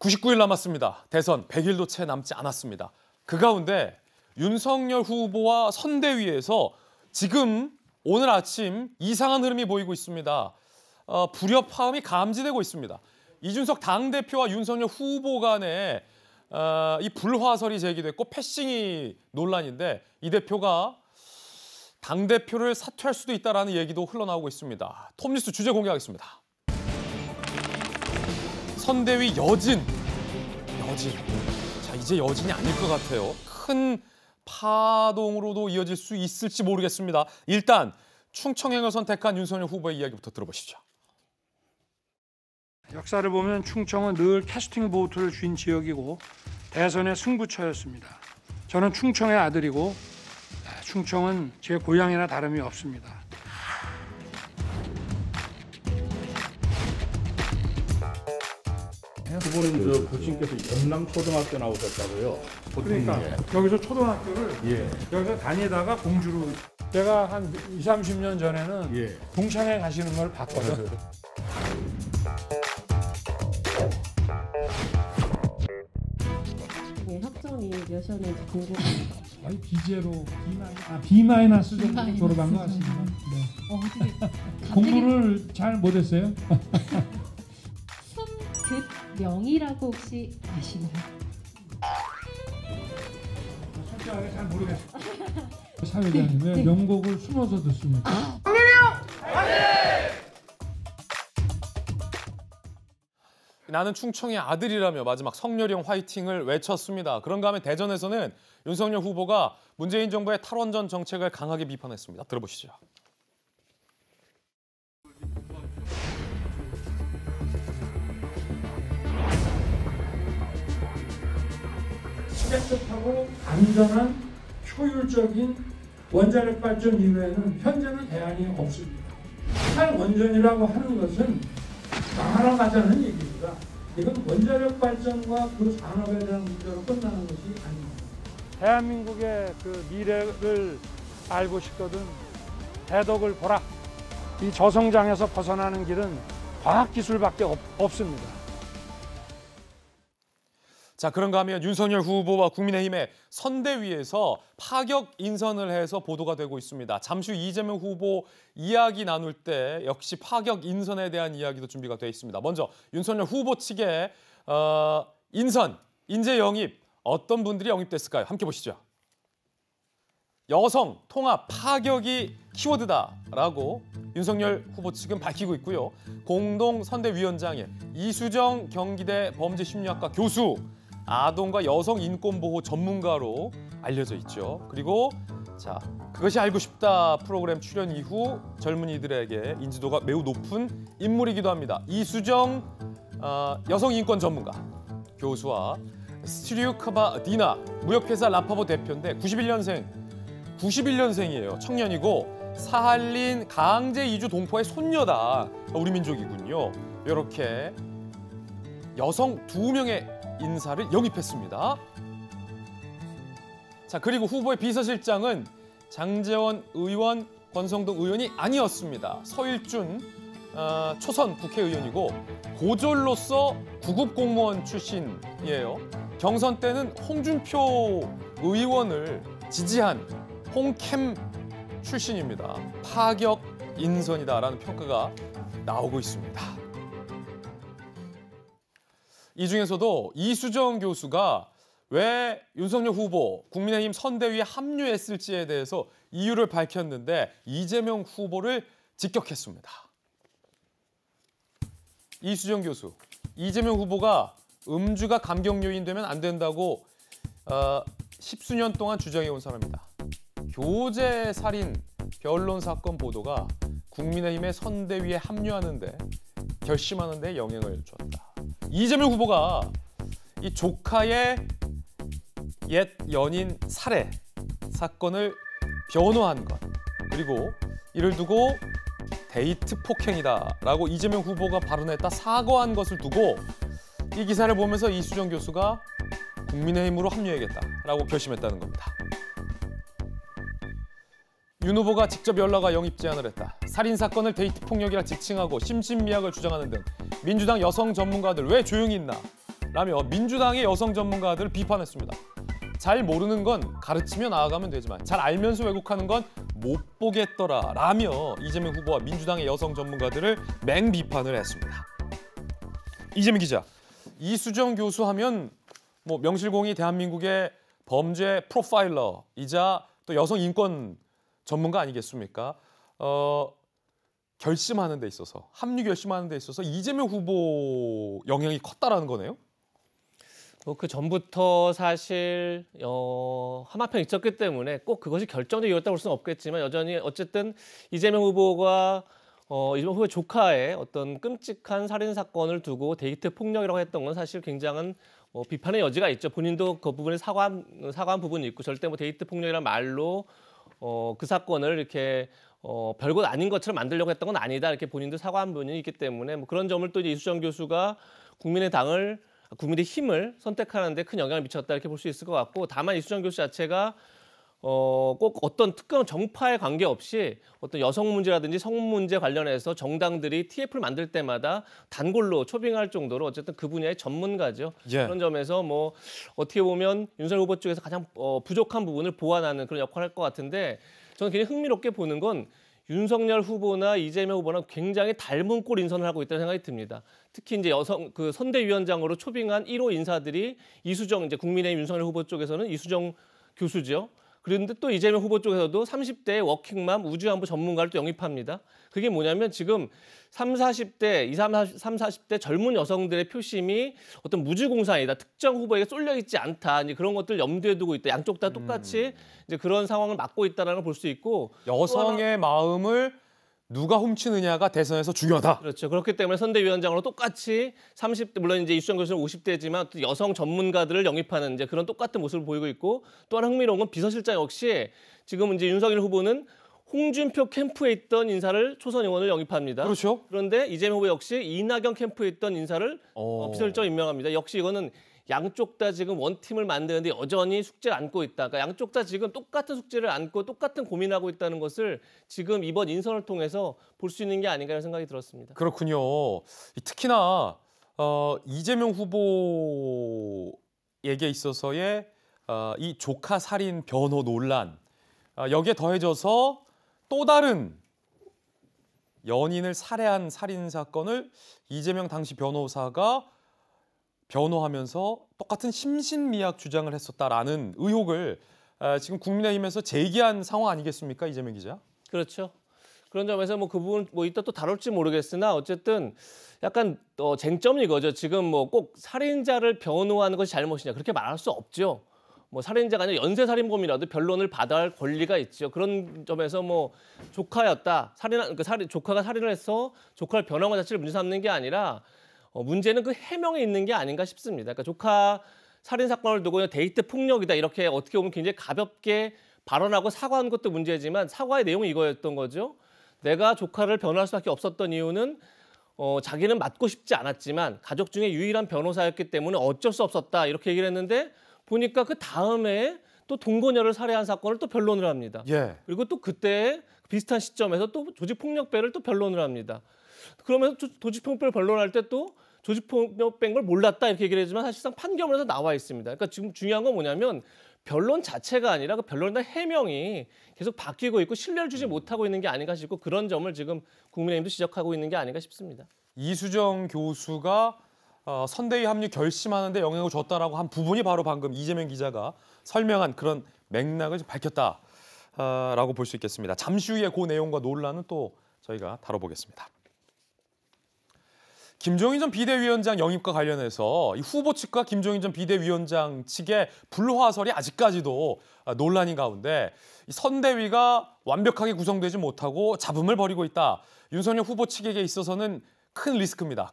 99일 남았습니다. 대선 100일도 채 남지 않았습니다. 그 가운데 윤석열 후보와 선대위에서 지금 오늘 아침 이상한 흐름이 보이고 있습니다. 불협화음이 감지되고 있습니다. 이준석 당대표와 윤석열 후보 간에 이 불화설이 제기됐고 패싱이 논란인데 이 대표가 당대표를 사퇴할 수도 있다는 얘기도 흘러나오고 있습니다. 톱뉴스 주제 공개하겠습니다. 선대위 여진. 자, 이제 여진이 아닐 것 같아요. 큰 파동으로도 이어질 수 있을지 모르겠습니다. 일단 충청행을 선택한 윤석열 후보의 이야기부터 들어보시죠. 역사를 보면 충청은 늘 캐스팅 보트를 쥔 지역이고 대선의 승부처였습니다. 저는 충청의 아들이고 충청은 제 고향이나 다름이 없습니다. 후보님, 저 부친께서 연남초등학교 나오셨다고요? 그러니까 여기서 초등학교를 여기서 다니다가 공주로 제가 한 20, 30년 전에는 동창회 가시는 걸 봤거든. 학점이 몇이었는지 궁금합니다. 아니 비제로 B 마이너스 정도 졸업한 것 같습니다. 네. 공부를 잘 못했어요. 손급명이라고 혹시 아시나요? 솔직하게 잘 모르겠어요. 사회자님의 명곡을 숨어서 듣습니다. 나는 충청의 아들이라며 마지막 성렬형 화이팅을 외쳤습니다. 그런가 하면 대전에서는 윤석열 후보가 문재인 정부의 탈원전 정책을 강하게 비판했습니다. 들어보시죠. 깨끗하고 안전한 효율적인 원자력 발전 이외에는 현재는 대안이 없습니다. 탈원전이라고 하는 것은 망하러 얘기입니다. 이건 원자력 발전과 그 산업에 대한 문제로 끝나는 것이 아닙니다. 대한민국의 그 미래를 알고 싶거든 대덕을 보라. 이 저성장에서 벗어나는 길은 과학기술밖에 없습니다. 자, 그런가 하면 윤석열 후보와 국민의힘의 선대위에서 파격 인선을 해서 보도가 되고 있습니다. 잠시 후 이재명 후보 이야기 나눌 때 역시 파격 인선에 대한 이야기도 준비가 되어 있습니다. 먼저 윤석열 후보 측의 인선, 인재 영입 어떤 분들이 영입됐을까요? 함께 보시죠. 여성, 통합, 파격이 키워드다라고 윤석열 후보 측은 밝히고 있고요. 공동선대위원장에 이수정 경기대 범죄심리학과 교수, 아동과 여성 인권보호 전문가로 알려져 있죠. 그리고 자, 그것이 알고 싶다 프로그램 출연 이후 젊은이들에게 인지도가 매우 높은 인물이기도 합니다. 이수정 여성 인권 전문가 교수와 스튜리우카바 디나 무역회사 라파보 대표인데 91년생이에요. 청년이고 사할린 강제 이주 동포의 손녀다. 우리 민족이군요. 이렇게 여성 2명의 인사를 영입했습니다. 자, 그리고 후보의 비서실장은 장제원 의원, 권성동 의원이 아니었습니다. 서일준 초선 국회의원이고 고졸로서 구급 공무원 출신이에요. 경선 때는 홍준표 의원을 지지한 홍캠 출신입니다. 파격 인선이다라는 평가가 나오고 있습니다. 이 중에서도 이수정 교수가 왜 윤석열 후보, 국민의힘 선대위에 합류했을지에 대해서 이유를 밝혔는데 이재명 후보를 직격했습니다. 이수정 교수, 이재명 후보가 음주가 감경 요인 되면 안 된다고 10수년 동안 주장해온 사람입니다. 교제 살인 변론 사건 보도가 국민의힘의 선대위에 합류하는데 결심하는 데 영향을 줬다. 이재명 후보가 이 조카의 옛 연인 살해 사건을 변호한 것, 그리고 이를 두고 데이트 폭행이다라고 이재명 후보가 발언했다 사과한 것을 두고 이 기사를 보면서 이수정 교수가 국민의힘으로 합류해야겠다라고 결심했다는 겁니다. 윤 후보가 직접 연락와 영입 제안을 했다. 살인 사건을 데이트 폭력이라 지칭하고 심신미약을 주장하는 등 민주당 여성 전문가들 왜 조용히 있나? 라며 민주당의 여성 전문가들을 비판했습니다. 잘 모르는 건 가르치며 나아가면 되지만 잘 알면서 왜곡하는 건 못 보겠더라 라며 이재명 후보와 민주당의 여성 전문가들을 맹비판을 했습니다. 이재명 기자, 이수정 교수 하면 뭐 명실공히 대한민국의 범죄 프로파일러이자 또 여성 인권 전문가 아니겠습니까? 결심하는 데 있어서, 합류 결심하는 데 있어서 이재명 후보 영향이 컸다라는 거네요? 그 전부터 사실 하마평 있었기 때문에 꼭 그것이 결정적 이유였다고 볼 수는 없겠지만 여전히 어쨌든 이재명 후보가 이재명 후보의 조카의 어떤 끔찍한 살인 사건을 두고 데이트 폭력이라고 했던 건 사실 굉장한 비판의 여지가 있죠. 본인도 그 부분에 사과한 부분이 있고 절대 뭐 데이트 폭력이라는 말로 그 사건을 이렇게 별것 아닌 것처럼 만들려고 했던 건 아니다. 이렇게 본인도 사과한 부분이 있기 때문에 뭐 그런 점을 또 이제 이수정 교수가 국민의 힘을 선택하는 데 큰 영향을 미쳤다 이렇게 볼 수 있을 것 같고 다만 이수정 교수 자체가 꼭 어떤 특정 정파에 관계없이 어떤 여성 문제라든지 성 문제 관련해서 정당들이 TF를 만들 때마다 단골로 초빙할 정도로 어쨌든 그 분야의 전문가죠. 예. 그런 점에서 뭐 어떻게 보면 윤석열 후보 쪽에서 가장 부족한 부분을 보완하는 그런 역할을 할 것 같은데 저는 굉장히 흥미롭게 보는 건 윤석열 후보나 이재명 후보는 굉장히 닮은 꼴 인선을 하고 있다는 생각이 듭니다. 특히 이제 여성 그 선대위원장으로 초빙한 1호 인사들이 이수정 이제 국민의힘 윤석열 후보 쪽에서는 이수정 교수죠. 그런데 또 이재명 후보 쪽에서도 30대 워킹맘 우주안보 전문가를 또 영입합니다. 그게 뭐냐면 지금 30, 40대 젊은 여성들의 표심이 어떤 무주공산이다. 특정 후보에게 쏠려 있지 않다. 이제 그런 것들 염두에 두고 있다. 양쪽 다 똑같이 이제 그런 상황을 막고 있다는 걸 볼 수 있고 여성의 마음을 누가 훔치느냐가 대선에서 중요하다. 그렇죠. 그렇기 때문에 선대위원장으로 똑같이 30대 물론 이제 이수정 교수는 50대지만 또 여성 전문가들을 영입하는 이제 그런 똑같은 모습을 보이고 있고 또 하나 흥미로운 건 비서실장 역시 지금 이제 윤석열 후보는 홍준표 캠프에 있던 인사를 초선 의원을 영입합니다. 그렇죠. 그런데 이재명 후보 역시 이낙연 캠프에 있던 인사를 비서실장 임명합니다. 역시 이거는 양쪽 다 지금 원팀을 만드는데 여전히 숙제를 안고 있다. 그러니까 양쪽 다 지금 똑같은 숙제를 안고 똑같은 고민하고 있다는 것을 지금 이번 인선을 통해서 볼 수 있는 게 아닌가 라는 생각이 들었습니다. 그렇군요. 특히나 이재명 후보에게 있어서의 이 조카 살인 변호 논란 여기에 더해져서 또 다른 연인을 살해한 살인 사건을 이재명 당시 변호사가 변호하면서 똑같은 심신미약 주장을 했었다라는 의혹을 지금 국민의힘에서 제기한 상황 아니겠습니까, 이재명 기자? 그렇죠. 그런 점에서 뭐 그 부분 뭐 이따 또 다룰지 모르겠으나 어쨌든 약간 쟁점이 이거죠. 지금 뭐 꼭 살인자를 변호하는 것이 잘못이냐 그렇게 말할 수 없죠. 뭐 살인자가 아니라 연쇄 살인범이라도 변론을 받아야 할 권리가 있죠. 그런 점에서 뭐 조카였다. 조카가 살인을 해서 조카를 변호한 것 자체를 문제 삼는 게 아니라 문제는 그 해명에 있는 게 아닌가 싶습니다. 그러니까 조카 살인 사건을 두고 데이트 폭력이다 이렇게 어떻게 보면 굉장히 가볍게 발언하고 사과한 것도 문제지만 사과의 내용이 이거였던 거죠. 내가 조카를 변호할 수밖에 없었던 이유는 자기는 맞고 싶지 않았지만 가족 중에 유일한 변호사였기 때문에 어쩔 수 없었다 이렇게 얘기를 했는데 보니까 그 다음에 또 동거녀를 살해한 사건을 또 변론을 합니다. 예. 그리고 또 그때 비슷한 시점에서 또 조직폭력배를 또 변론을 합니다. 그러면서 조직폭력배를 변론할 때 또 조직폭력배인 걸 몰랐다 이렇게 얘기를 하지만 사실상 판결문에서 나와 있습니다. 그러니까 지금 중요한 건 뭐냐면 변론 자체가 아니라 그 변론에 대한 해명이 계속 바뀌고 있고 신뢰를 주지 못하고 있는 게 아닌가 싶고 그런 점을 지금 국민의힘도 지적하고 있는 게 아닌가 싶습니다. 이수정 교수가 선대위 합류 결심하는 데 영향을 줬다라고 한 부분이 바로 방금 이재명 기자가 설명한 그런 맥락을 밝혔다라고 볼 수 있겠습니다. 잠시 후에 그 내용과 논란은 또 저희가 다뤄보겠습니다. 김종인 전 비대위원장 영입과 관련해서 이 후보 측과 김종인 전 비대위원장 측의 불화설이 아직까지도 논란인 가운데 이 선대위가 완벽하게 구성되지 못하고 잡음을 벌이고 있다. 윤석열 후보 측에게 있어서는 큰 리스크입니다.